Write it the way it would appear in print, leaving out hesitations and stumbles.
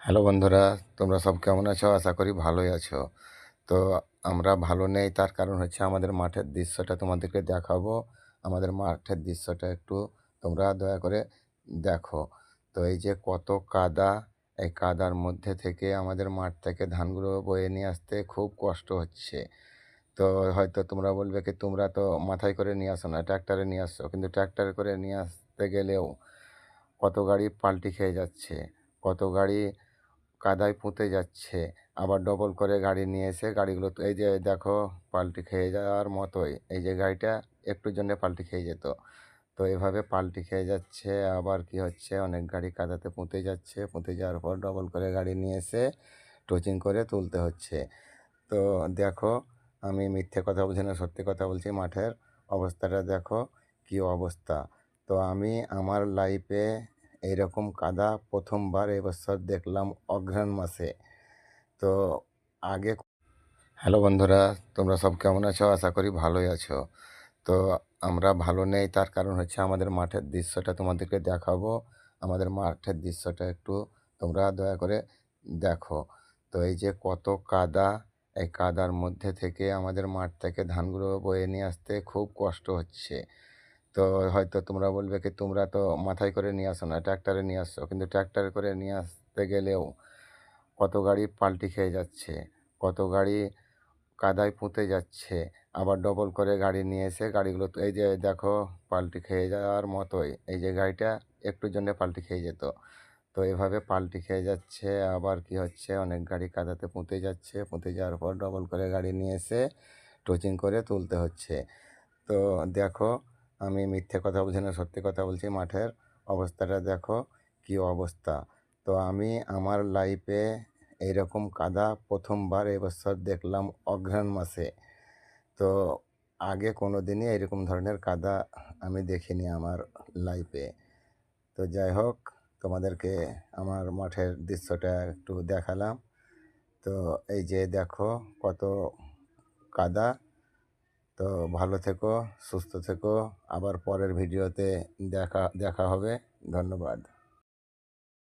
Hello বন্ধুরা, তোমরা সব কেমন আছো? আশা করি ভালোই আছো। তো আমরা ভালো নেই, তার কারণ হচ্ছে আমাদের মাঠের দৃশ্যটা তোমাদেরকে দেখাবো। আমাদের মাঠের দৃশ্যটা একটু তোমরা দয়া করে দেখো। তো এই যে কত কাদা, এই কাদার মধ্যে থেকে আমাদের মাঠ থেকে ধানগুলো বয়ে নিয়ে আসতে খুব কষ্ট হচ্ছে। তো হয়তো তোমরা বলবে কি, তোমরা তো মাথায় করে নিয়ে আসো না, ট্র্যাক্টরে নিয়ে আসছো। কিন্তু ট্র্যাক্টরে করে নিয়ে আসতে গেলেও কত গাড়ি পাল্টি খেয়ে যাচ্ছে, কত গাড়ি কাদায় পুঁতে যাচ্ছে। আবার ডবল করে গাড়ি নিয়ে এসে গাড়িগুলো তো এই যে দেখো পাল্টি খেয়ে যাওয়ার মতোই। এই যে গাড়িটা একটুর জন্যে পাল্টি খেয়ে যেত। তো এভাবে পাল্টি খেয়ে যাচ্ছে। আবার কি হচ্ছে, অনেক গাড়ি কাদাতে পুঁতে যাচ্ছে। পুঁতে যাওয়ার পর ডবল করে গাড়ি নিয়ে এসে টোচিং করে তুলতে হচ্ছে। তো দেখো, আমি মিথ্যে কথা বলছি না, সত্যি কথা বলছি। মাঠের অবস্থাটা দেখো, কি অবস্থা। তো আমি আমার লাইফে এইরকম কাদা প্রথমবার এবছর দেখলাম, অঘ্রাণ মাসে। তো আগে হ্যালো বন্ধুরা, তোমরা সব কেমন আছো? আশা করি ভালোই আছো। তো আমরা ভালো নেই, তার কারণ হচ্ছে আমাদের মাঠের দৃশ্যটা তোমাদেরকে দেখাবো। আমাদের মাঠের দৃশ্যটা একটু তোমরা দয়া করে দেখো। তো এই যে কত কাদা, এই কাদার মধ্যে থেকে আমাদের মাঠ থেকে ধানগুলো বয়ে নিয়ে আসতে খুব কষ্ট হচ্ছে। তো হয়তো তোমরা বলবে কি, তোমরা তো মাথায় করে নিয়ে আসো না, ট্র্যাক্টরে নিয়ে আসছো। কিন্তু ট্র্যাক্টরে করে নিয়ে আসতে গেলেও কত গাড়ি পাল্টি খেয়ে যাচ্ছে, কত গাড়ি কাদায় পুঁতে যাচ্ছে। আবার ডবল করে গাড়ি নিয়ে এসে গাড়িগুলো তো এই যে দেখো পাল্টি খেয়ে যাওয়ার মতোই। এই যে গাড়িটা একটুর জন্যে পাল্টি খেয়ে যেত। তো এভাবে পাল্টি খেয়ে যাচ্ছে। আবার কি হচ্ছে, অনেক গাড়ি কাদাতে পুঁতে যাচ্ছে। পুঁতে যাওয়ার পর ডবল করে গাড়ি নিয়ে এসে টোচিং করে তুলতে হচ্ছে। তো দেখো, আমি মিথ্যে কথা বলছি না, সত্যি কথা বলছি। মাঠের অবস্থাটা দেখো, কি অবস্থা। তো আমি আমার লাইফে এইরকম কাদা প্রথমবার এবছর দেখলাম, অঘ্রাণ মাসে। তো আগে কোনো দিনই এরকম ধরনের কাদা আমি দেখিনি আমার লাইফে। তো যাই হোক, তোমাদেরকে আমার মাঠের দৃশ্যটা একটু দেখালাম। তো এই যে দেখো কত কাদা। তো ভালো থেকো, সুস্থ থেকো। আবার পরের ভিডিওতে দেখা দেখা হবে। ধন্যবাদ।